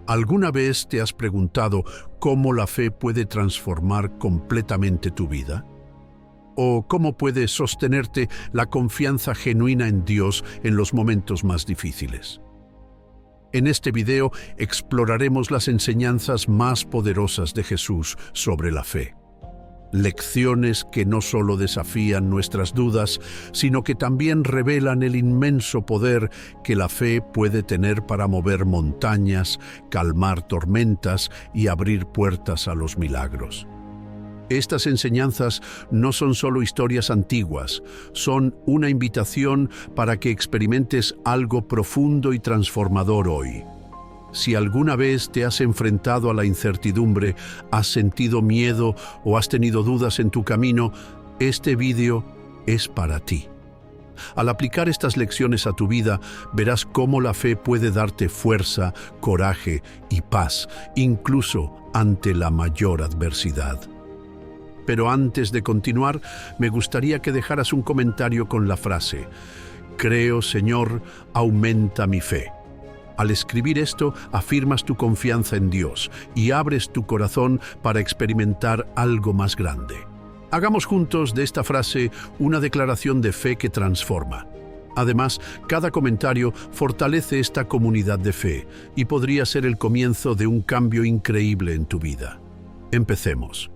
¿Alguna vez te has preguntado cómo la fe puede transformar completamente tu vida? ¿O cómo puede sostenerte la confianza genuina en Dios en los momentos más difíciles? En este video exploraremos las enseñanzas más poderosas de Jesús sobre la fe. Lecciones que no solo desafían nuestras dudas, sino que también revelan el inmenso poder que la fe puede tener para mover montañas, calmar tormentas y abrir puertas a los milagros. Estas enseñanzas no son solo historias antiguas, son una invitación para que experimentes algo profundo y transformador hoy. Si alguna vez te has enfrentado a la incertidumbre, has sentido miedo o has tenido dudas en tu camino, este vídeo es para ti. Al aplicar estas lecciones a tu vida, verás cómo la fe puede darte fuerza, coraje y paz, incluso ante la mayor adversidad. Pero antes de continuar, me gustaría que dejaras un comentario con la frase: "Creo, Señor, aumenta mi fe". Al escribir esto, afirmas tu confianza en Dios y abres tu corazón para experimentar algo más grande. Hagamos juntos de esta frase una declaración de fe que transforma. Además, cada comentario fortalece esta comunidad de fe y podría ser el comienzo de un cambio increíble en tu vida. Empecemos.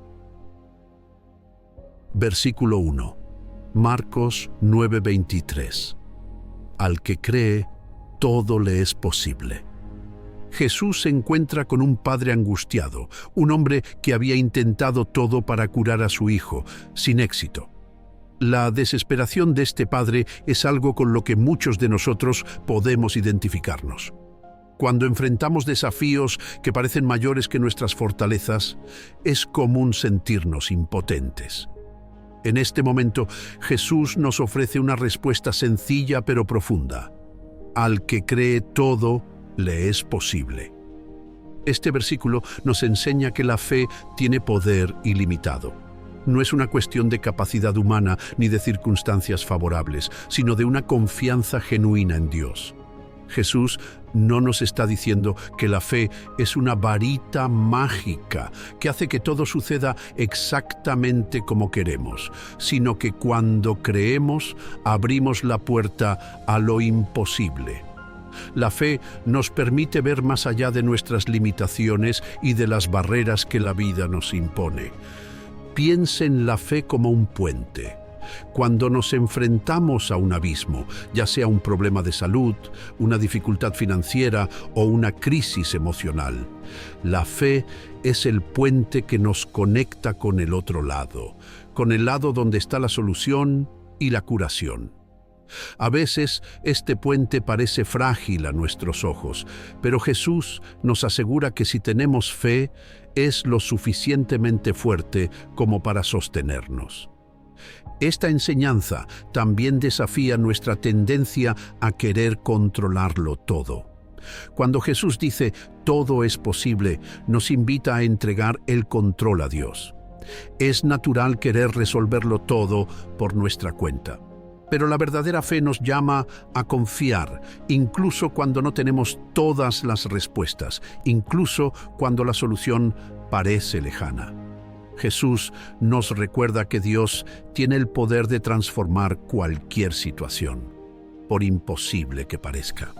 Versículo 1. Marcos 9:23. Al que cree, todo le es posible. Jesús se encuentra con un padre angustiado, un hombre que había intentado todo para curar a su hijo, sin éxito. La desesperación de este padre es algo con lo que muchos de nosotros podemos identificarnos. Cuando enfrentamos desafíos que parecen mayores que nuestras fortalezas, es común sentirnos impotentes. En este momento, Jesús nos ofrece una respuesta sencilla pero profunda. Al que cree, todo le es posible. Este versículo nos enseña que la fe tiene poder ilimitado. No es una cuestión de capacidad humana ni de circunstancias favorables, sino de una confianza genuina en Dios. Jesús no nos está diciendo que la fe es una varita mágica que hace que todo suceda exactamente como queremos, sino que cuando creemos, abrimos la puerta a lo imposible. La fe nos permite ver más allá de nuestras limitaciones y de las barreras que la vida nos impone. Piensa en la fe como un puente. Cuando nos enfrentamos a un abismo, ya sea un problema de salud, una dificultad financiera o una crisis emocional, la fe es el puente que nos conecta con el otro lado, con el lado donde está la solución y la curación. A veces este puente parece frágil a nuestros ojos, pero Jesús nos asegura que si tenemos fe, es lo suficientemente fuerte como para sostenernos. Esta enseñanza también desafía nuestra tendencia a querer controlarlo todo. Cuando Jesús dice todo es posible, nos invita a entregar el control a Dios. Es natural querer resolverlo todo por nuestra cuenta. Pero la verdadera fe nos llama a confiar, incluso cuando no tenemos todas las respuestas, incluso cuando la solución parece lejana. Jesús nos recuerda que Dios tiene el poder de transformar cualquier situación, por imposible que parezca.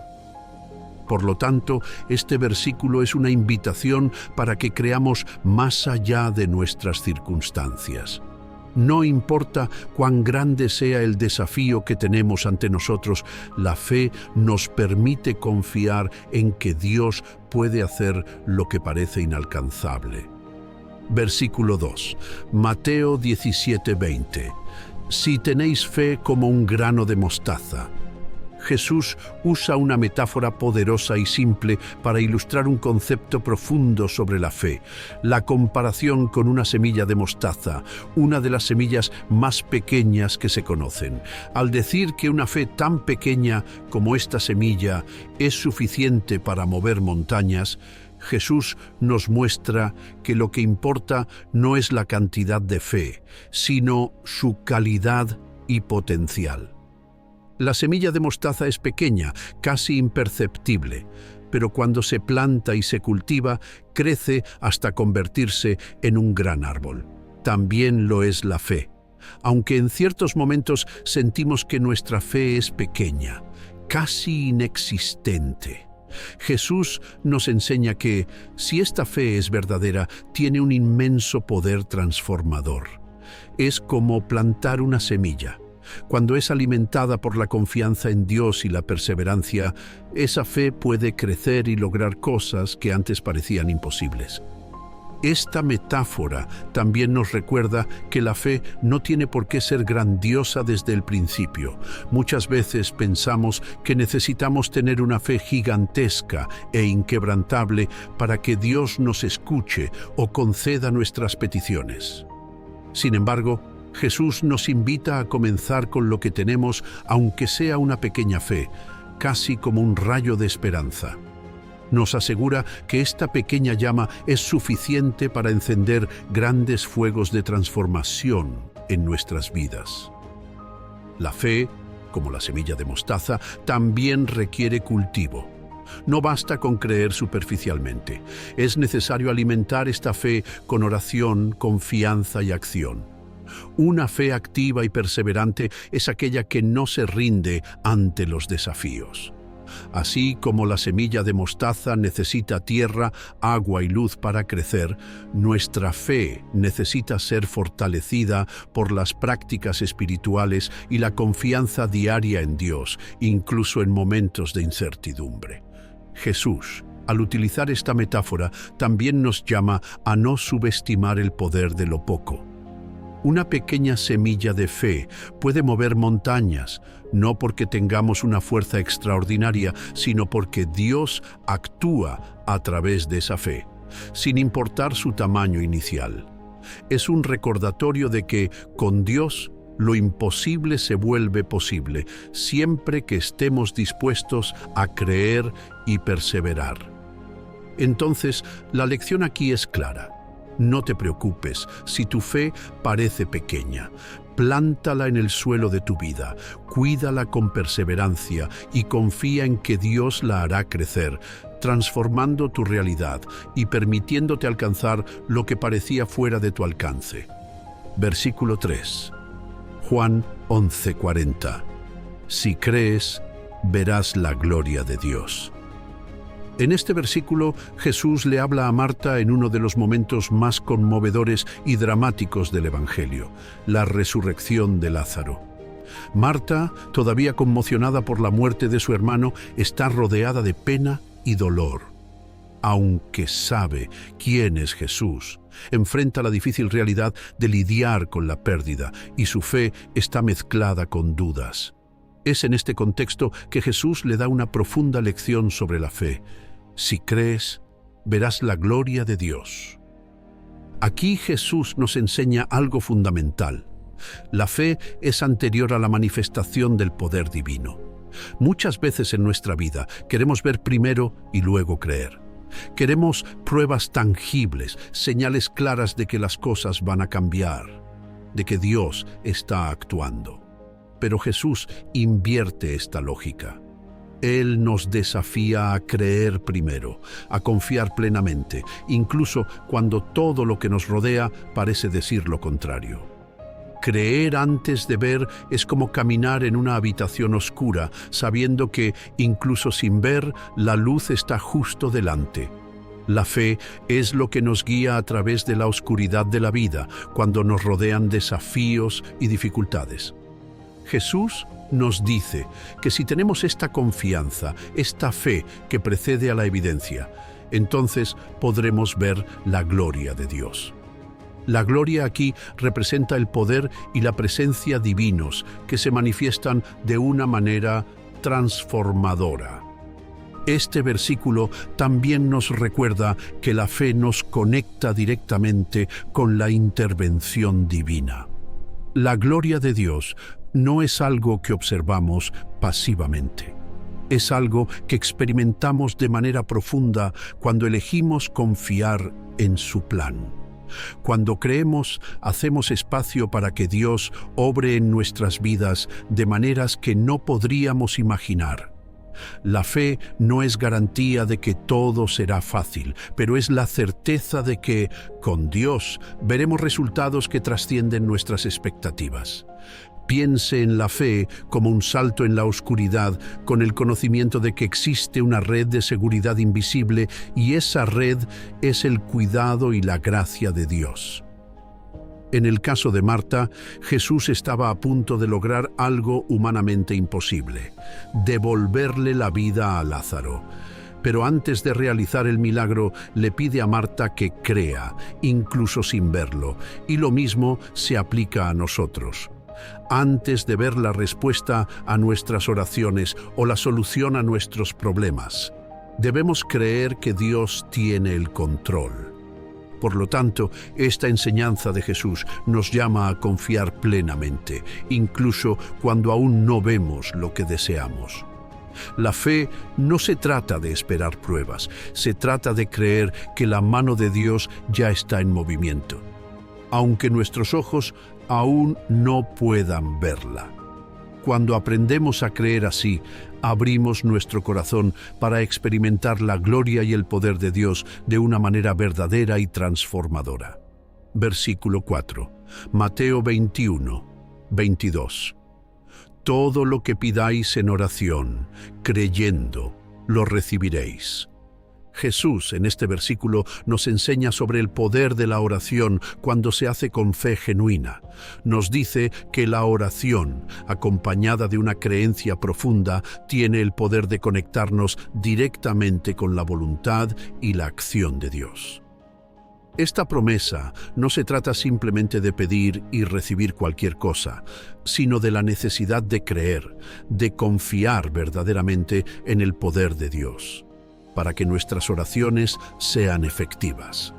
Por lo tanto, este versículo es una invitación para que creamos más allá de nuestras circunstancias. No importa cuán grande sea el desafío que tenemos ante nosotros, la fe nos permite confiar en que Dios puede hacer lo que parece inalcanzable. Versículo 2, Mateo 17:20. Si tenéis fe como un grano de mostaza. Jesús usa una metáfora poderosa y simple para ilustrar un concepto profundo sobre la fe, la comparación con una semilla de mostaza, una de las semillas más pequeñas que se conocen. Al decir que una fe tan pequeña como esta semilla es suficiente para mover montañas, Jesús nos muestra que lo que importa no es la cantidad de fe, sino su calidad y potencial. La semilla de mostaza es pequeña, casi imperceptible, pero cuando se planta y se cultiva, crece hasta convertirse en un gran árbol. También lo es la fe. Aunque en ciertos momentos sentimos que nuestra fe es pequeña, casi inexistente, Jesús nos enseña que, si esta fe es verdadera, tiene un inmenso poder transformador. Es como plantar una semilla. Cuando es alimentada por la confianza en Dios y la perseverancia, esa fe puede crecer y lograr cosas que antes parecían imposibles. Esta metáfora también nos recuerda que la fe no tiene por qué ser grandiosa desde el principio. Muchas veces pensamos que necesitamos tener una fe gigantesca e inquebrantable para que Dios nos escuche o conceda nuestras peticiones. Sin embargo, Jesús nos invita a comenzar con lo que tenemos, aunque sea una pequeña fe, casi como un rayo de esperanza. Nos asegura que esta pequeña llama es suficiente para encender grandes fuegos de transformación en nuestras vidas. La fe, como la semilla de mostaza, también requiere cultivo. No basta con creer superficialmente. Es necesario alimentar esta fe con oración, confianza y acción. Una fe activa y perseverante es aquella que no se rinde ante los desafíos. Así como la semilla de mostaza necesita tierra, agua y luz para crecer, nuestra fe necesita ser fortalecida por las prácticas espirituales y la confianza diaria en Dios, incluso en momentos de incertidumbre. Jesús, al utilizar esta metáfora, también nos llama a no subestimar el poder de lo poco. Una pequeña semilla de fe puede mover montañas, no porque tengamos una fuerza extraordinaria, sino porque Dios actúa a través de esa fe, sin importar su tamaño inicial. Es un recordatorio de que, con Dios, lo imposible se vuelve posible, siempre que estemos dispuestos a creer y perseverar. Entonces, la lección aquí es clara. No te preocupes si tu fe parece pequeña. Plántala en el suelo de tu vida, cuídala con perseverancia y confía en que Dios la hará crecer, transformando tu realidad y permitiéndote alcanzar lo que parecía fuera de tu alcance. Versículo 3. Juan 11:40. Si crees, verás la gloria de Dios. En este versículo, Jesús le habla a Marta en uno de los momentos más conmovedores y dramáticos del Evangelio, la resurrección de Lázaro. Marta, todavía conmocionada por la muerte de su hermano, está rodeada de pena y dolor. Aunque sabe quién es Jesús, enfrenta la difícil realidad de lidiar con la pérdida y su fe está mezclada con dudas. Es en este contexto que Jesús le da una profunda lección sobre la fe. Si crees, verás la gloria de Dios. Aquí Jesús nos enseña algo fundamental. La fe es anterior a la manifestación del poder divino. Muchas veces en nuestra vida queremos ver primero y luego creer. Queremos pruebas tangibles, señales claras de que las cosas van a cambiar, de que Dios está actuando. Pero Jesús invierte esta lógica. Él nos desafía a creer primero, a confiar plenamente, incluso cuando todo lo que nos rodea parece decir lo contrario. Creer antes de ver es como caminar en una habitación oscura, sabiendo que, incluso sin ver, la luz está justo delante. La fe es lo que nos guía a través de la oscuridad de la vida, cuando nos rodean desafíos y dificultades. Jesús nos dice que si tenemos esta confianza, esta fe que precede a la evidencia, entonces podremos ver la gloria de Dios. La gloria aquí representa el poder y la presencia divinos que se manifiestan de una manera transformadora. Este versículo también nos recuerda que la fe nos conecta directamente con la intervención divina. La gloria de Dios no es algo que observamos pasivamente. Es algo que experimentamos de manera profunda cuando elegimos confiar en su plan. Cuando creemos, hacemos espacio para que Dios obre en nuestras vidas de maneras que no podríamos imaginar. La fe no es garantía de que todo será fácil, pero es la certeza de que, con Dios, veremos resultados que trascienden nuestras expectativas. Piense en la fe como un salto en la oscuridad, con el conocimiento de que existe una red de seguridad invisible y esa red es el cuidado y la gracia de Dios. En el caso de Marta, Jesús estaba a punto de lograr algo humanamente imposible: devolverle la vida a Lázaro. Pero antes de realizar el milagro, le pide a Marta que crea, incluso sin verlo, y lo mismo se aplica a nosotros. Antes de ver la respuesta a nuestras oraciones o la solución a nuestros problemas, debemos creer que Dios tiene el control. Por lo tanto, esta enseñanza de Jesús nos llama a confiar plenamente, incluso cuando aún no vemos lo que deseamos. La fe no se trata de esperar pruebas, se trata de creer que la mano de Dios ya está en movimiento, aunque nuestros ojos aún no puedan verla. Cuando aprendemos a creer así, abrimos nuestro corazón para experimentar la gloria y el poder de Dios de una manera verdadera y transformadora. Versículo 4. Mateo 21, 22. Todo lo que pidáis en oración, creyendo, lo recibiréis. Jesús, en este versículo, nos enseña sobre el poder de la oración cuando se hace con fe genuina. Nos dice que la oración, acompañada de una creencia profunda, tiene el poder de conectarnos directamente con la voluntad y la acción de Dios. Esta promesa no se trata simplemente de pedir y recibir cualquier cosa, sino de la necesidad de creer, de confiar verdaderamente en el poder de Dios, para que nuestras oraciones sean efectivas.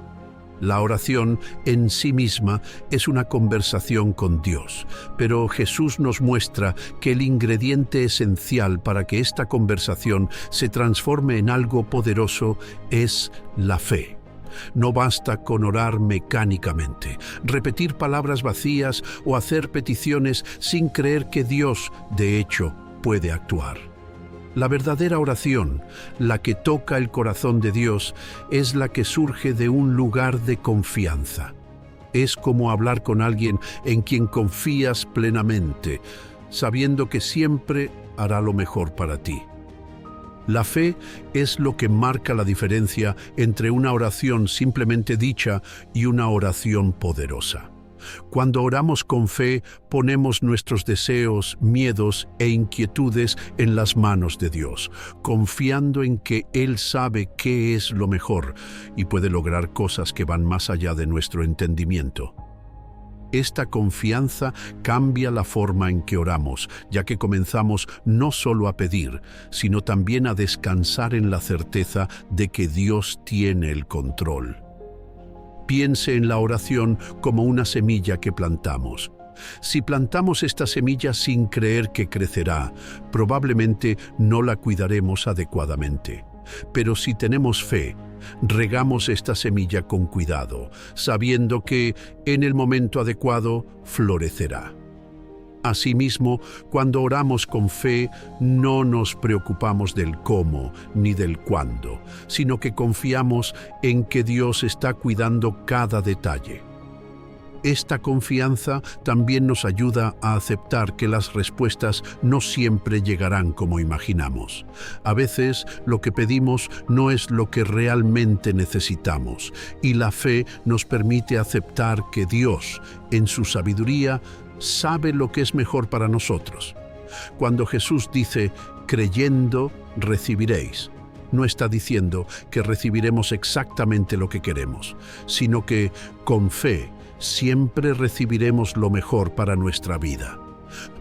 La oración en sí misma es una conversación con Dios, pero Jesús nos muestra que el ingrediente esencial para que esta conversación se transforme en algo poderoso es la fe. No basta con orar mecánicamente, repetir palabras vacías o hacer peticiones sin creer que Dios, de hecho, puede actuar. La verdadera oración, la que toca el corazón de Dios, es la que surge de un lugar de confianza. Es como hablar con alguien en quien confías plenamente, sabiendo que siempre hará lo mejor para ti. La fe es lo que marca la diferencia entre una oración simplemente dicha y una oración poderosa. Cuando oramos con fe, ponemos nuestros deseos, miedos e inquietudes en las manos de Dios, confiando en que Él sabe qué es lo mejor y puede lograr cosas que van más allá de nuestro entendimiento. Esta confianza cambia la forma en que oramos, ya que comenzamos no solo a pedir, sino también a descansar en la certeza de que Dios tiene el control. Piense en la oración como una semilla que plantamos. Si plantamos esta semilla sin creer que crecerá, probablemente no la cuidaremos adecuadamente. Pero si tenemos fe, regamos esta semilla con cuidado, sabiendo que en el momento adecuado florecerá. Asimismo, cuando oramos con fe, no nos preocupamos del cómo ni del cuándo, sino que confiamos en que Dios está cuidando cada detalle. Esta confianza también nos ayuda a aceptar que las respuestas no siempre llegarán como imaginamos. A veces lo que pedimos no es lo que realmente necesitamos, y la fe nos permite aceptar que Dios, en su sabiduría, sabe lo que es mejor para nosotros. Cuando Jesús dice, creyendo, recibiréis, no está diciendo que recibiremos exactamente lo que queremos, sino que, con fe, siempre recibiremos lo mejor para nuestra vida.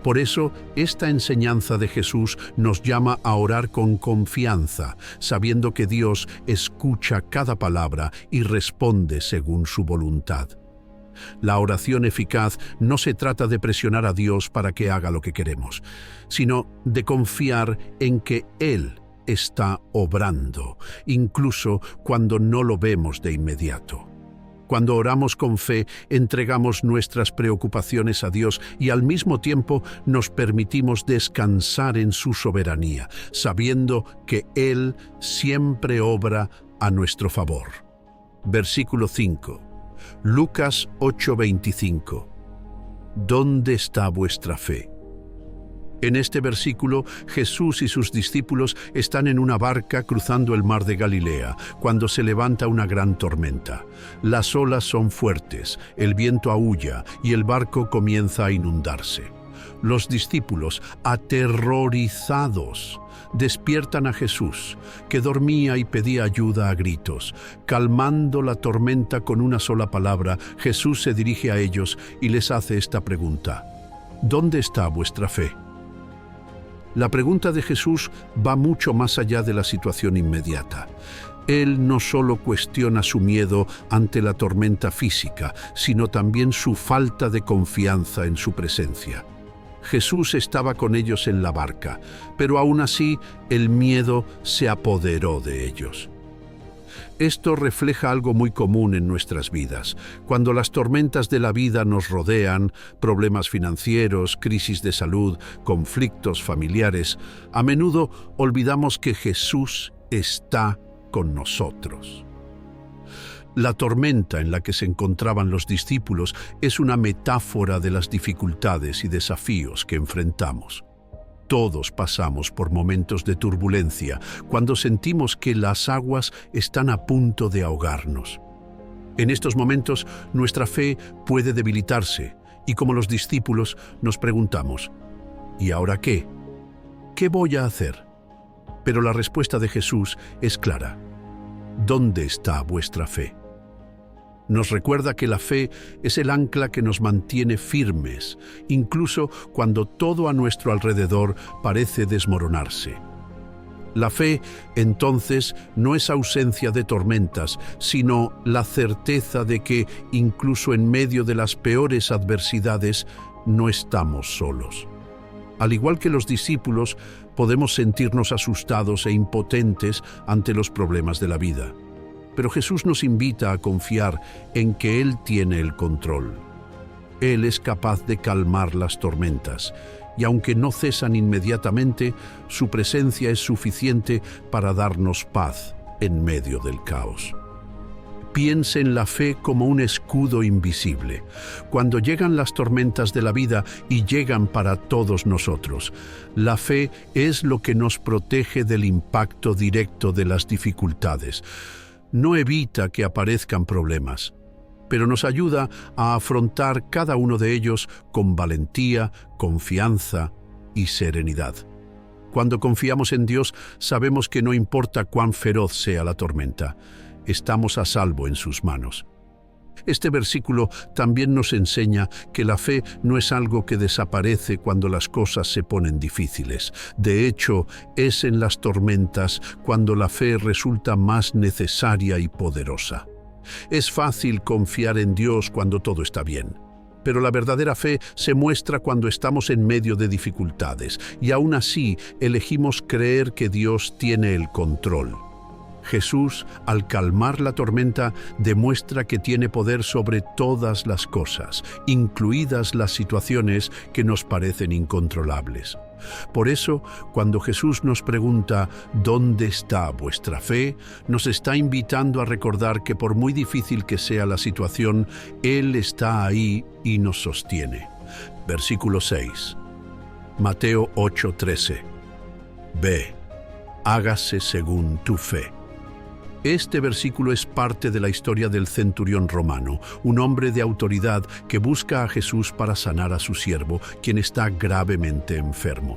Por eso, esta enseñanza de Jesús nos llama a orar con confianza, sabiendo que Dios escucha cada palabra y responde según su voluntad. La oración eficaz no se trata de presionar a Dios para que haga lo que queremos, sino de confiar en que Él está obrando, incluso cuando no lo vemos de inmediato. Cuando oramos con fe, entregamos nuestras preocupaciones a Dios y al mismo tiempo nos permitimos descansar en su soberanía, sabiendo que Él siempre obra a nuestro favor. Versículo 5. Lucas 8:25. ¿Dónde está vuestra fe? En este versículo, Jesús y sus discípulos están en una barca cruzando el mar de Galilea, cuando se levanta una gran tormenta. Las olas son fuertes, el viento aúlla y el barco comienza a inundarse. Los discípulos, aterrorizados, despiertan a Jesús, que dormía y pedía ayuda a gritos. Calmando la tormenta con una sola palabra, Jesús se dirige a ellos y les hace esta pregunta: ¿dónde está vuestra fe? La pregunta de Jesús va mucho más allá de la situación inmediata. Él no solo cuestiona su miedo ante la tormenta física, sino también su falta de confianza en su presencia. Jesús estaba con ellos en la barca, pero aún así el miedo se apoderó de ellos. Esto refleja algo muy común en nuestras vidas. Cuando las tormentas de la vida nos rodean, problemas financieros, crisis de salud, conflictos familiares, a menudo olvidamos que Jesús está con nosotros. La tormenta en la que se encontraban los discípulos es una metáfora de las dificultades y desafíos que enfrentamos. Todos pasamos por momentos de turbulencia, cuando sentimos que las aguas están a punto de ahogarnos. En estos momentos, nuestra fe puede debilitarse y, como los discípulos, nos preguntamos: ¿y ahora qué? ¿Qué voy a hacer? Pero la respuesta de Jesús es clara: ¿dónde está vuestra fe? Nos recuerda que la fe es el ancla que nos mantiene firmes, incluso cuando todo a nuestro alrededor parece desmoronarse. La fe, entonces, no es ausencia de tormentas, sino la certeza de que, incluso en medio de las peores adversidades, no estamos solos. Al igual que los discípulos, podemos sentirnos asustados e impotentes ante los problemas de la vida. Pero Jesús nos invita a confiar en que Él tiene el control. Él es capaz de calmar las tormentas, y aunque no cesan inmediatamente, su presencia es suficiente para darnos paz en medio del caos. Piense en la fe como un escudo invisible. Cuando llegan las tormentas de la vida, y llegan para todos nosotros, la fe es lo que nos protege del impacto directo de las dificultades. No evita que aparezcan problemas, pero nos ayuda a afrontar cada uno de ellos con valentía, confianza y serenidad. Cuando confiamos en Dios, sabemos que no importa cuán feroz sea la tormenta, estamos a salvo en sus manos. Este versículo también nos enseña que la fe no es algo que desaparece cuando las cosas se ponen difíciles. De hecho, es en las tormentas cuando la fe resulta más necesaria y poderosa. Es fácil confiar en Dios cuando todo está bien, pero la verdadera fe se muestra cuando estamos en medio de dificultades, y aún así elegimos creer que Dios tiene el control. Jesús, al calmar la tormenta, demuestra que tiene poder sobre todas las cosas, incluidas las situaciones que nos parecen incontrolables. Por eso, cuando Jesús nos pregunta ¿dónde está vuestra fe?, nos está invitando a recordar que por muy difícil que sea la situación, Él está ahí y nos sostiene. Versículo 6. Mateo 8:13. Ve, hágase según tu fe. Este versículo es parte de la historia del centurión romano, un hombre de autoridad que busca a Jesús para sanar a su siervo, quien está gravemente enfermo.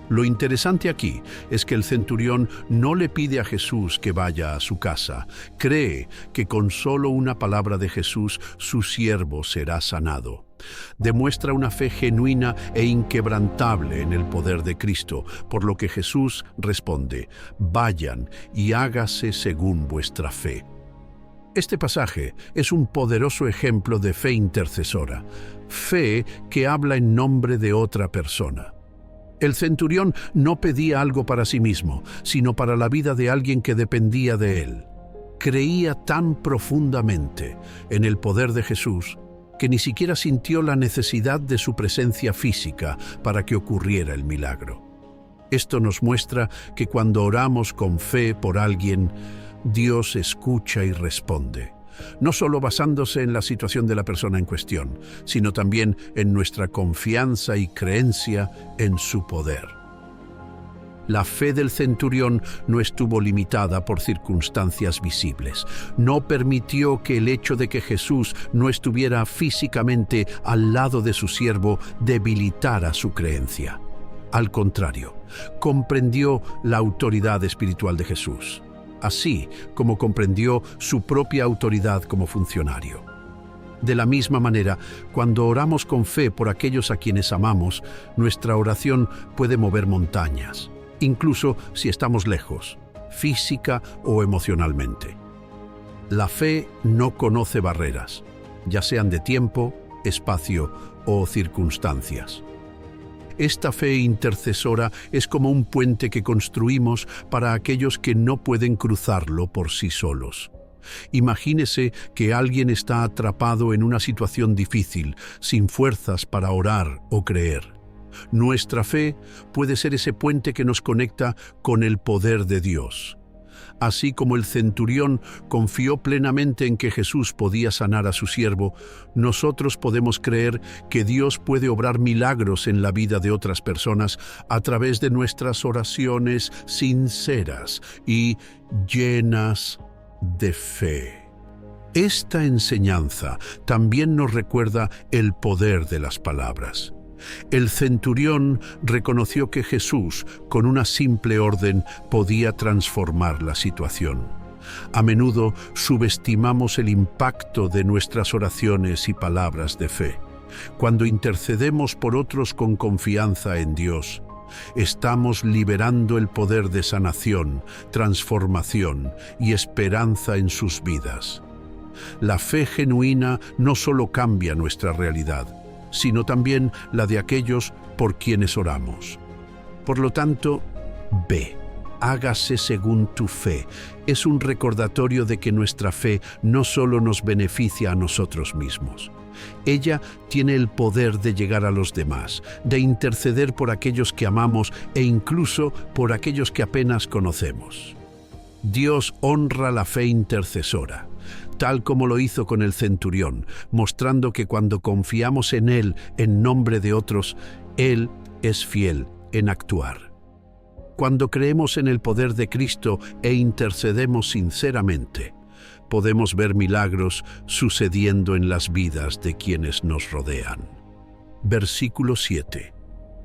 Lo interesante aquí es que el centurión no le pide a Jesús que vaya a su casa. Cree que con solo una palabra de Jesús, su siervo será sanado. Demuestra una fe genuina e inquebrantable en el poder de Cristo, por lo que Jesús responde: vayan y hágase según vuestra fe. Este pasaje es un poderoso ejemplo de fe intercesora, fe que habla en nombre de otra persona. El centurión no pedía algo para sí mismo, sino para la vida de alguien que dependía de él. creía tan profundamente en el poder de Jesús que ni siquiera sintió la necesidad de su presencia física para que ocurriera el milagro. Esto nos muestra que cuando oramos con fe por alguien, Dios escucha y responde, no solo basándose en la situación de la persona en cuestión, sino también en nuestra confianza y creencia en su poder. La fe del centurión no estuvo limitada por circunstancias visibles. No permitió que el hecho de que Jesús no estuviera físicamente al lado de su siervo debilitara su creencia. Al contrario, comprendió la autoridad espiritual de Jesús, así como comprendió su propia autoridad como funcionario. De la misma manera, cuando oramos con fe por aquellos a quienes amamos, nuestra oración puede mover montañas, incluso si estamos lejos, física o emocionalmente. La fe no conoce barreras, ya sean de tiempo, espacio o circunstancias. Esta fe intercesora es como un puente que construimos para aquellos que no pueden cruzarlo por sí solos. Imagínese que alguien está atrapado en una situación difícil, sin fuerzas para orar o creer. Nuestra fe puede ser ese puente que nos conecta con el poder de Dios. Así como el centurión confió plenamente en que Jesús podía sanar a su siervo, nosotros podemos creer que Dios puede obrar milagros en la vida de otras personas a través de nuestras oraciones sinceras y llenas de fe. Esta enseñanza también nos recuerda el poder de las palabras. El centurión reconoció que Jesús, con una simple orden, podía transformar la situación. A menudo subestimamos el impacto de nuestras oraciones y palabras de fe. Cuando intercedemos por otros con confianza en Dios, estamos liberando el poder de sanación, transformación y esperanza en sus vidas. La fe genuina no solo cambia nuestra realidad, sino también la de aquellos por quienes oramos. Por lo tanto, ve, hágase según tu fe. Es un recordatorio de que nuestra fe no solo nos beneficia a nosotros mismos. Ella tiene el poder de llegar a los demás, de interceder por aquellos que amamos e incluso por aquellos que apenas conocemos. Dios honra la fe intercesora, tal como lo hizo con el centurión, mostrando que cuando confiamos en Él en nombre de otros, Él es fiel en actuar. Cuando creemos en el poder de Cristo e intercedemos sinceramente, podemos ver milagros sucediendo en las vidas de quienes nos rodean. Versículo 7.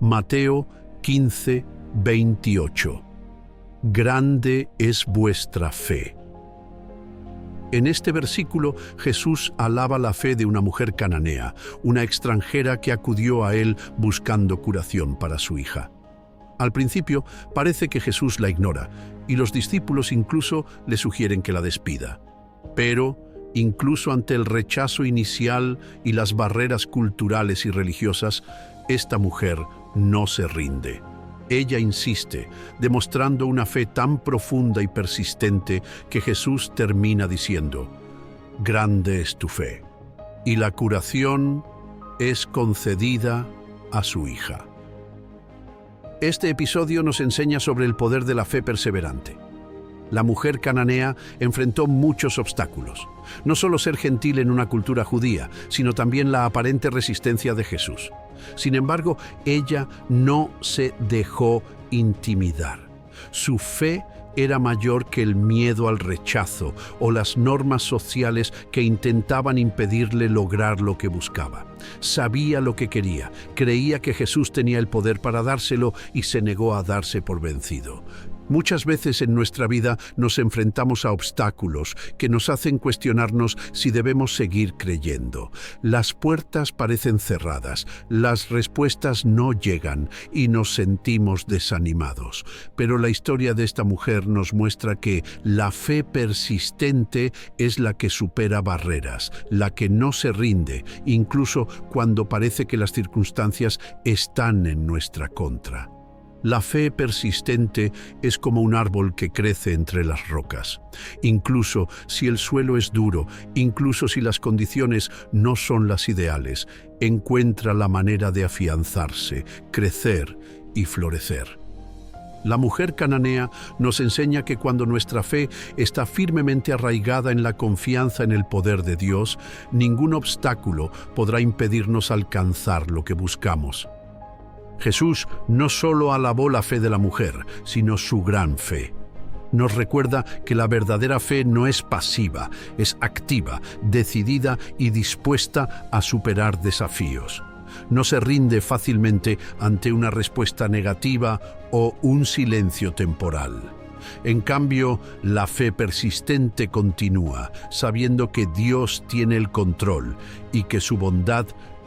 Mateo 15, 28. Grande es vuestra fe. En este versículo, Jesús alaba la fe de una mujer cananea, una extranjera que acudió a él buscando curación para su hija. Al principio, parece que Jesús la ignora, y los discípulos incluso le sugieren que la despida. Pero, incluso ante el rechazo inicial y las barreras culturales y religiosas, esta mujer no se rinde. Ella insiste, demostrando una fe tan profunda y persistente que Jesús termina diciendo, «Grande es tu fe», y la curación es concedida a su hija. Este episodio nos enseña sobre el poder de la fe perseverante. La mujer cananea enfrentó muchos obstáculos. No solo ser gentil en una cultura judía, sino también la aparente resistencia de Jesús. Sin embargo, ella no se dejó intimidar. Su fe era mayor que el miedo al rechazo o las normas sociales que intentaban impedirle lograr lo que buscaba. Sabía lo que quería, creía que Jesús tenía el poder para dárselo y se negó a darse por vencido. Muchas veces en nuestra vida nos enfrentamos a obstáculos que nos hacen cuestionarnos si debemos seguir creyendo. Las puertas parecen cerradas, las respuestas no llegan y nos sentimos desanimados. Pero la historia de esta mujer nos muestra que la fe persistente es la que supera barreras, la que no se rinde, incluso cuando parece que las circunstancias están en nuestra contra. La fe persistente es como un árbol que crece entre las rocas. Incluso si el suelo es duro, incluso si las condiciones no son las ideales, encuentra la manera de afianzarse, crecer y florecer. La mujer cananea nos enseña que cuando nuestra fe está firmemente arraigada en la confianza en el poder de Dios, ningún obstáculo podrá impedirnos alcanzar lo que buscamos. Jesús no solo alabó la fe de la mujer, sino su gran fe. Nos recuerda que la verdadera fe no es pasiva, es activa, decidida y dispuesta a superar desafíos. No se rinde fácilmente ante una respuesta negativa o un silencio temporal. En cambio, la fe persistente continúa, sabiendo que Dios tiene el control y que su bondad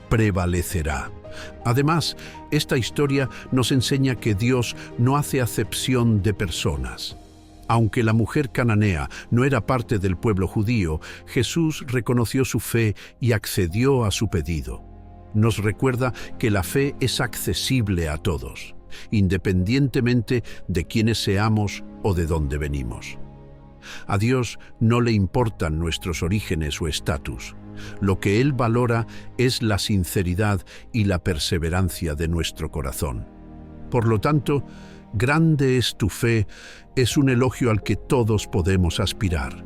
prevalecerá. Además, esta historia nos enseña que Dios no hace acepción de personas. Aunque la mujer cananea no era parte del pueblo judío, Jesús reconoció su fe y accedió a su pedido. Nos recuerda que la fe es accesible a todos, independientemente de quiénes seamos o de dónde venimos. A Dios no le importan nuestros orígenes o estatus. Lo que Él valora es la sinceridad y la perseverancia de nuestro corazón. Por lo tanto, grande es tu fe es un elogio al que todos podemos aspirar.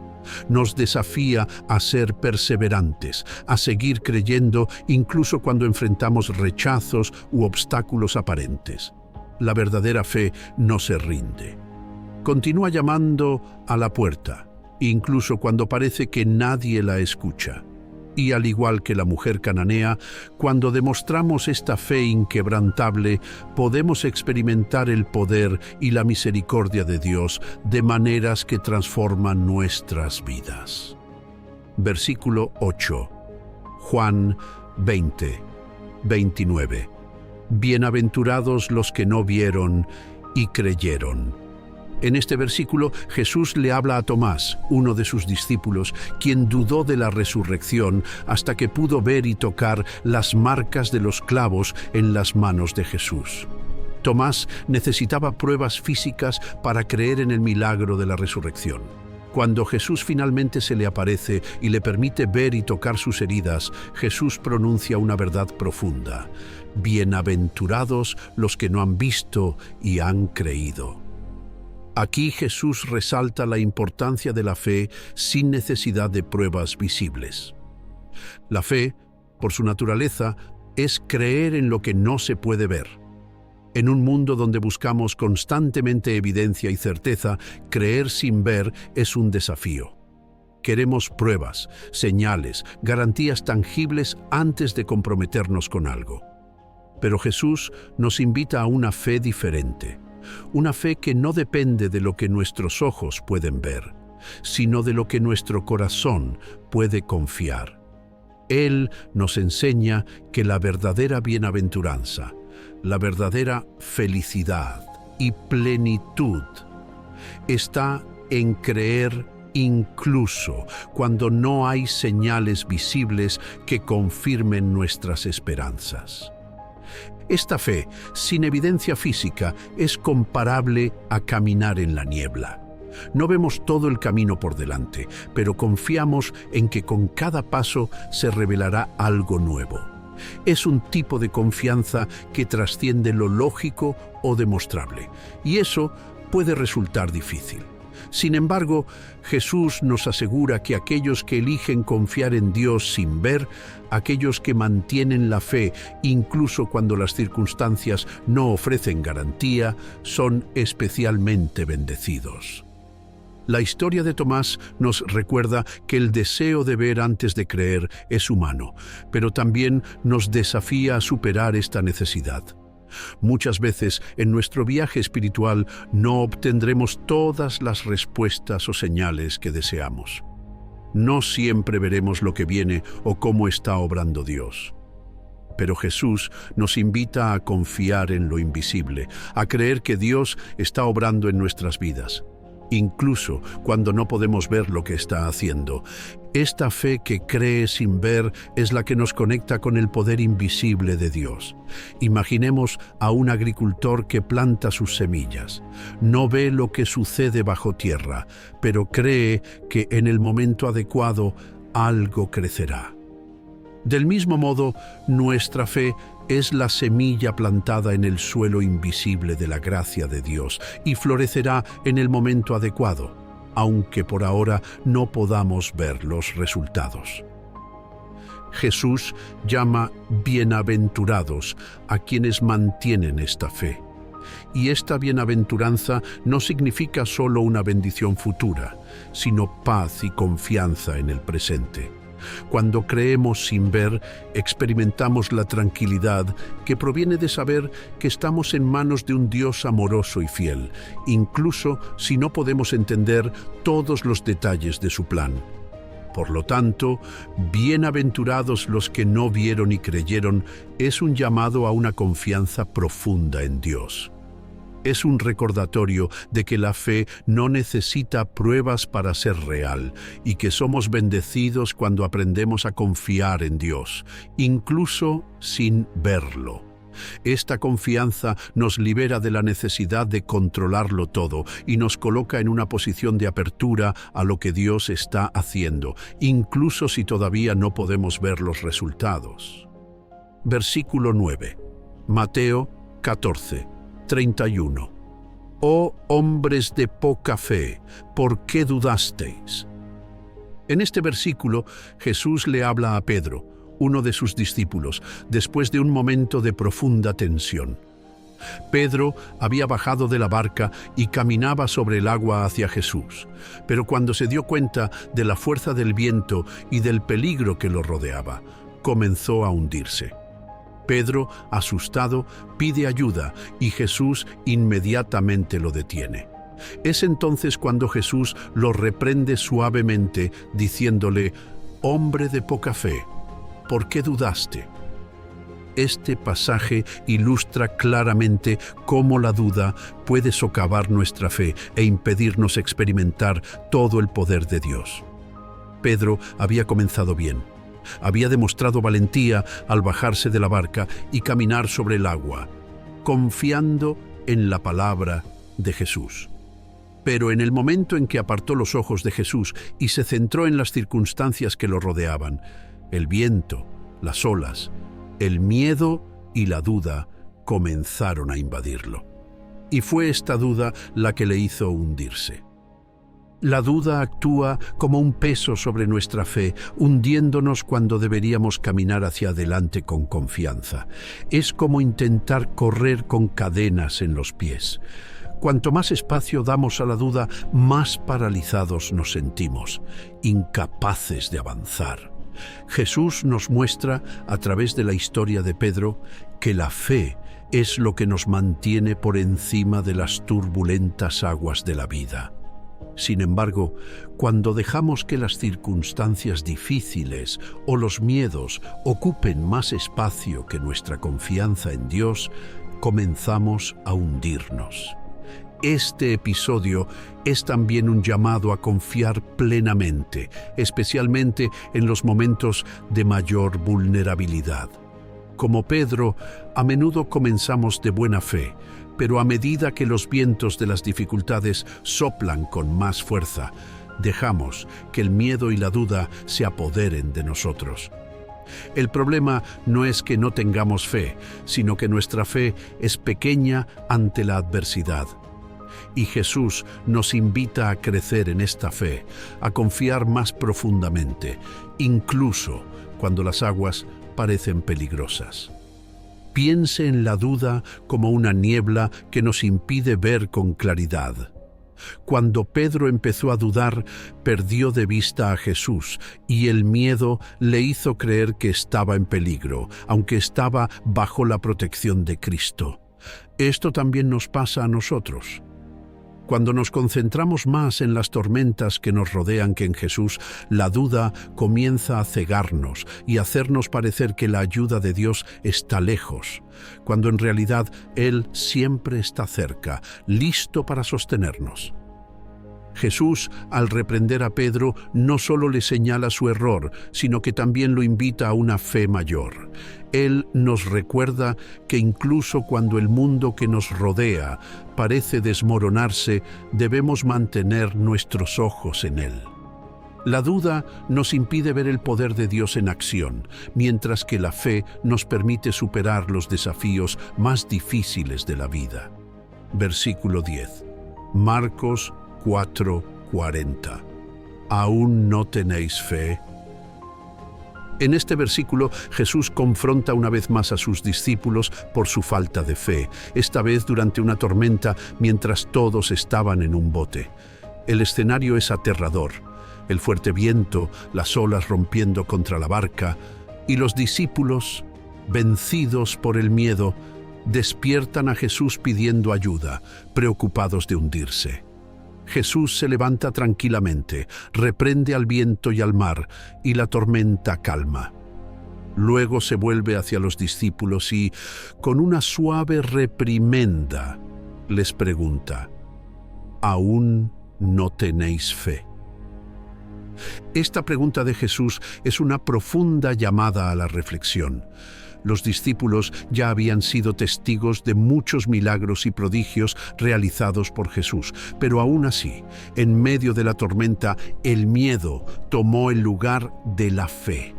Nos desafía a ser perseverantes, a seguir creyendo incluso cuando enfrentamos rechazos u obstáculos aparentes. La verdadera fe no se rinde. Continúa llamando a la puerta, incluso cuando parece que nadie la escucha. Y al igual que la mujer cananea, cuando demostramos esta fe inquebrantable, podemos experimentar el poder y la misericordia de Dios de maneras que transforman nuestras vidas. Versículo 8. Juan 20, 29. Bienaventurados los que no vieron y creyeron. En este versículo, Jesús le habla a Tomás, uno de sus discípulos, quien dudó de la resurrección hasta que pudo ver y tocar las marcas de los clavos en las manos de Jesús. Tomás necesitaba pruebas físicas para creer en el milagro de la resurrección. Cuando Jesús finalmente se le aparece y le permite ver y tocar sus heridas, Jesús pronuncia una verdad profunda: bienaventurados los que no han visto y han creído. Aquí Jesús resalta la importancia de la fe sin necesidad de pruebas visibles. La fe, por su naturaleza, es creer en lo que no se puede ver. En un mundo donde buscamos constantemente evidencia y certeza, creer sin ver es un desafío. Queremos pruebas, señales, garantías tangibles antes de comprometernos con algo. Pero Jesús nos invita a una fe diferente. Una fe que no depende de lo que nuestros ojos pueden ver, sino de lo que nuestro corazón puede confiar. Él nos enseña que la verdadera bienaventuranza, la verdadera felicidad y plenitud está en creer incluso cuando no hay señales visibles que confirmen nuestras esperanzas. Esta fe, sin evidencia física, es comparable a caminar en la niebla. No vemos todo el camino por delante, pero confiamos en que con cada paso se revelará algo nuevo. Es un tipo de confianza que trasciende lo lógico o demostrable, y eso puede resultar difícil. Sin embargo, Jesús nos asegura que aquellos que eligen confiar en Dios sin ver, aquellos que mantienen la fe incluso cuando las circunstancias no ofrecen garantía, son especialmente bendecidos. La historia de Tomás nos recuerda que el deseo de ver antes de creer es humano, pero también nos desafía a superar esta necesidad. Muchas veces en nuestro viaje espiritual no obtendremos todas las respuestas o señales que deseamos. No siempre veremos lo que viene o cómo está obrando Dios. Pero Jesús nos invita a confiar en lo invisible, a creer que Dios está obrando en nuestras vidas. incluso cuando no podemos ver lo que está haciendo. Esta fe que cree sin ver es la que nos conecta con el poder invisible de Dios. Imaginemos a un agricultor que planta sus semillas. No ve lo que sucede bajo tierra, pero cree que en el momento adecuado algo crecerá. Del mismo modo, nuestra fe es la semilla plantada en el suelo invisible de la gracia de Dios y florecerá en el momento adecuado, aunque por ahora no podamos ver los resultados. Jesús llama bienaventurados a quienes mantienen esta fe. Y esta bienaventuranza no significa solo una bendición futura, sino paz y confianza en el presente. Cuando creemos sin ver, experimentamos la tranquilidad que proviene de saber que estamos en manos de un Dios amoroso y fiel, incluso si no podemos entender todos los detalles de su plan. Por lo tanto, bienaventurados los que no vieron y creyeron, es un llamado a una confianza profunda en Dios. Es un recordatorio de que la fe no necesita pruebas para ser real y que somos bendecidos cuando aprendemos a confiar en Dios, incluso sin verlo. Esta confianza nos libera de la necesidad de controlarlo todo y nos coloca en una posición de apertura a lo que Dios está haciendo, incluso si todavía no podemos ver los resultados. Versículo 9. Mateo 14:31. Oh hombres de poca fe, ¿por qué dudasteis? En este versículo, Jesús le habla a Pedro, uno de sus discípulos, después de un momento de profunda tensión. Pedro había bajado de la barca y caminaba sobre el agua hacia Jesús, pero cuando se dio cuenta de la fuerza del viento y del peligro que lo rodeaba, comenzó a hundirse. Pedro, asustado, pide ayuda y Jesús inmediatamente lo detiene. Es entonces cuando Jesús lo reprende suavemente, diciéndole: «Hombre de poca fe, ¿por qué dudaste?». Este pasaje ilustra claramente cómo la duda puede socavar nuestra fe e impedirnos experimentar todo el poder de Dios. Pedro había comenzado bien. Había demostrado valentía al bajarse de la barca y caminar sobre el agua, confiando en la palabra de Jesús. Pero en el momento en que apartó los ojos de Jesús y se centró en las circunstancias que lo rodeaban, el viento, las olas, el miedo y la duda comenzaron a invadirlo. Y fue esta duda la que le hizo hundirse. La duda actúa como un peso sobre nuestra fe, hundiéndonos cuando deberíamos caminar hacia adelante con confianza. Es como intentar correr con cadenas en los pies. Cuanto más espacio damos a la duda, más paralizados nos sentimos, incapaces de avanzar. Jesús nos muestra, a través de la historia de Pedro, que la fe es lo que nos mantiene por encima de las turbulentas aguas de la vida. Sin embargo, cuando dejamos que las circunstancias difíciles o los miedos ocupen más espacio que nuestra confianza en Dios, comenzamos a hundirnos. Este episodio es también un llamado a confiar plenamente, especialmente en los momentos de mayor vulnerabilidad. Como Pedro, a menudo comenzamos de buena fe, pero a medida que los vientos de las dificultades soplan con más fuerza, dejamos que el miedo y la duda se apoderen de nosotros. El problema no es que no tengamos fe, sino que nuestra fe es pequeña ante la adversidad. Y Jesús nos invita a crecer en esta fe, a confiar más profundamente, incluso cuando las aguas parecen peligrosas. Piense en la duda como una niebla que nos impide ver con claridad. Cuando Pedro empezó a dudar, perdió de vista a Jesús y el miedo le hizo creer que estaba en peligro, aunque estaba bajo la protección de Cristo. Esto también nos pasa a nosotros. Cuando nos concentramos más en las tormentas que nos rodean que en Jesús, la duda comienza a cegarnos y hacernos parecer que la ayuda de Dios está lejos, cuando en realidad Él siempre está cerca, listo para sostenernos. Jesús, al reprender a Pedro, no solo le señala su error, sino que también lo invita a una fe mayor. Él nos recuerda que incluso cuando el mundo que nos rodea parece desmoronarse, debemos mantener nuestros ojos en Él. La duda nos impide ver el poder de Dios en acción, mientras que la fe nos permite superar los desafíos más difíciles de la vida. Versículo 10. Marcos 4:40. ¿Aún no tenéis fe? En este versículo, Jesús confronta una vez más a sus discípulos por su falta de fe, esta vez durante una tormenta mientras todos estaban en un bote. El escenario es aterrador. El fuerte viento, las olas rompiendo contra la barca, y los discípulos, vencidos por el miedo, despiertan a Jesús pidiendo ayuda, preocupados de hundirse. Jesús se levanta tranquilamente, reprende al viento y al mar, y la tormenta calma. Luego se vuelve hacia los discípulos y, con una suave reprimenda, les pregunta: ¿aún no tenéis fe? Esta pregunta de Jesús es una profunda llamada a la reflexión. Los discípulos ya habían sido testigos de muchos milagros y prodigios realizados por Jesús, pero aún así, en medio de la tormenta, el miedo tomó el lugar de la fe.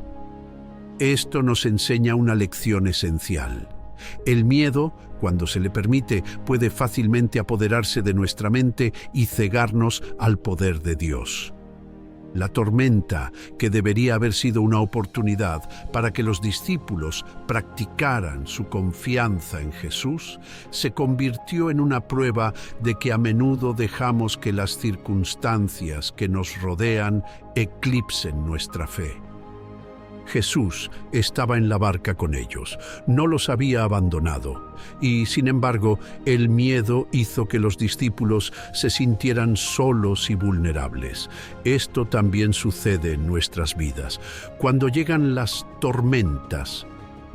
Esto nos enseña una lección esencial. El miedo, cuando se le permite, puede fácilmente apoderarse de nuestra mente y cegarnos al poder de Dios. La tormenta, que debería haber sido una oportunidad para que los discípulos practicaran su confianza en Jesús, se convirtió en una prueba de que a menudo dejamos que las circunstancias que nos rodean eclipsen nuestra fe. Jesús estaba en la barca con ellos, no los había abandonado, y sin embargo, el miedo hizo que los discípulos se sintieran solos y vulnerables. Esto también sucede en nuestras vidas. Cuando llegan las tormentas,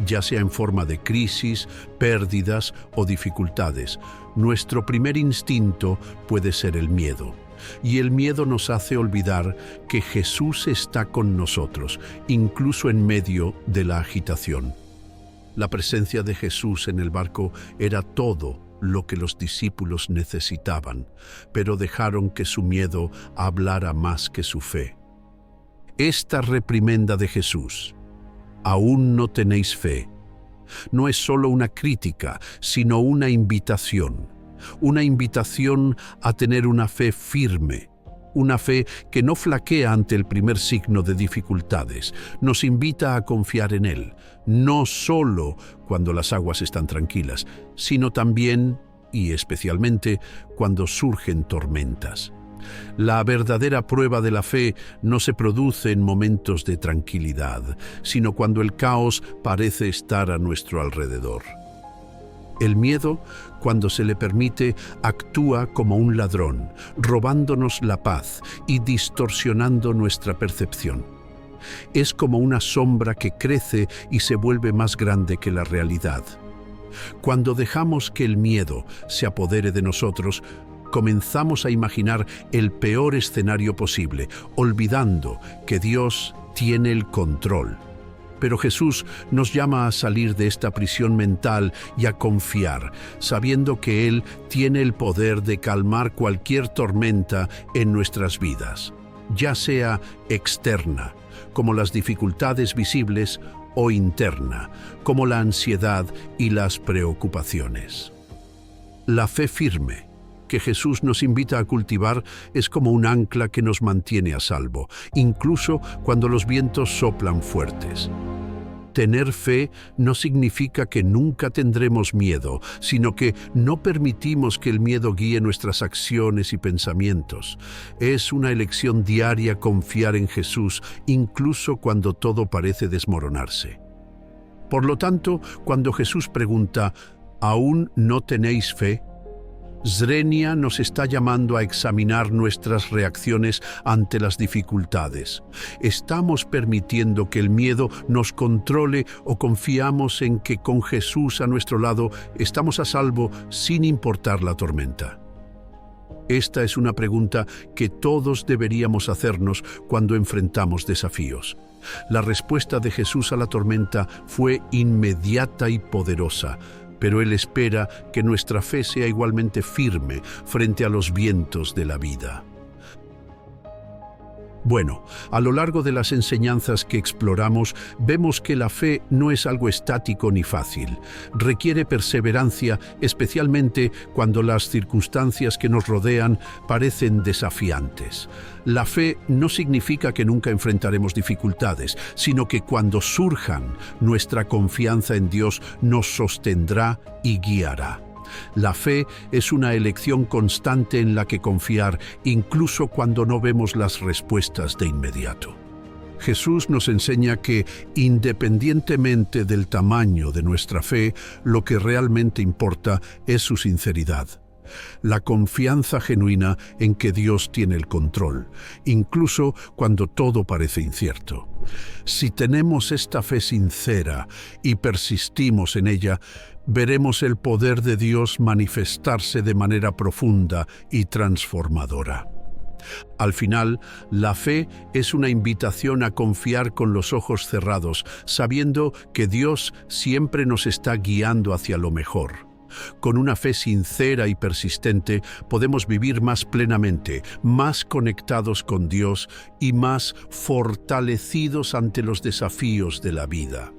ya sea en forma de crisis, pérdidas o dificultades, nuestro primer instinto puede ser el miedo. Y el miedo nos hace olvidar que Jesús está con nosotros, incluso en medio de la agitación. La presencia de Jesús en el barco era todo lo que los discípulos necesitaban, pero dejaron que su miedo hablara más que su fe. Esta reprimenda de Jesús, ¿aún no tenéis fe?, no es solo una crítica, sino una invitación. Una invitación a tener una fe firme, una fe que no flaquea ante el primer signo de dificultades. Nos invita a confiar en Él, no solo cuando las aguas están tranquilas, sino también y especialmente cuando surgen tormentas. La verdadera prueba de la fe no se produce en momentos de tranquilidad, sino cuando el caos parece estar a nuestro alrededor. El miedo, cuando se le permite, actúa como un ladrón, robándonos la paz y distorsionando nuestra percepción. Es como una sombra que crece y se vuelve más grande que la realidad. Cuando dejamos que el miedo se apodere de nosotros, comenzamos a imaginar el peor escenario posible, olvidando que Dios tiene el control. Pero Jesús nos llama a salir de esta prisión mental y a confiar, sabiendo que Él tiene el poder de calmar cualquier tormenta en nuestras vidas, ya sea externa, como las dificultades visibles, o interna, como la ansiedad y las preocupaciones. La fe firme que Jesús nos invita a cultivar es como un ancla que nos mantiene a salvo, incluso cuando los vientos soplan fuertes. Tener fe no significa que nunca tendremos miedo, sino que no permitimos que el miedo guíe nuestras acciones y pensamientos. Es una elección diaria confiar en Jesús, incluso cuando todo parece desmoronarse. Por lo tanto, cuando Jesús pregunta, ¿aún no tenéis fe?, Zrenia nos está llamando a examinar nuestras reacciones ante las dificultades. ¿Estamos permitiendo que el miedo nos controle o confiamos en que con Jesús a nuestro lado estamos a salvo sin importar la tormenta? Esta es una pregunta que todos deberíamos hacernos cuando enfrentamos desafíos. La respuesta de Jesús a la tormenta fue inmediata y poderosa, pero Él espera que nuestra fe sea igualmente firme frente a los vientos de la vida. Bueno, a lo largo de las enseñanzas que exploramos, vemos que la fe no es algo estático ni fácil. Requiere perseverancia, especialmente cuando las circunstancias que nos rodean parecen desafiantes. La fe no significa que nunca enfrentaremos dificultades, sino que cuando surjan, nuestra confianza en Dios nos sostendrá y guiará. La fe es una elección constante en la que confiar, incluso cuando no vemos las respuestas de inmediato. Jesús nos enseña que, independientemente del tamaño de nuestra fe, lo que realmente importa es su sinceridad. La confianza genuina en que Dios tiene el control, incluso cuando todo parece incierto. Si tenemos esta fe sincera y persistimos en ella, veremos el poder de Dios manifestarse de manera profunda y transformadora. Al final, la fe es una invitación a confiar con los ojos cerrados, sabiendo que Dios siempre nos está guiando hacia lo mejor. Con una fe sincera y persistente, podemos vivir más plenamente, más conectados con Dios y más fortalecidos ante los desafíos de la vida.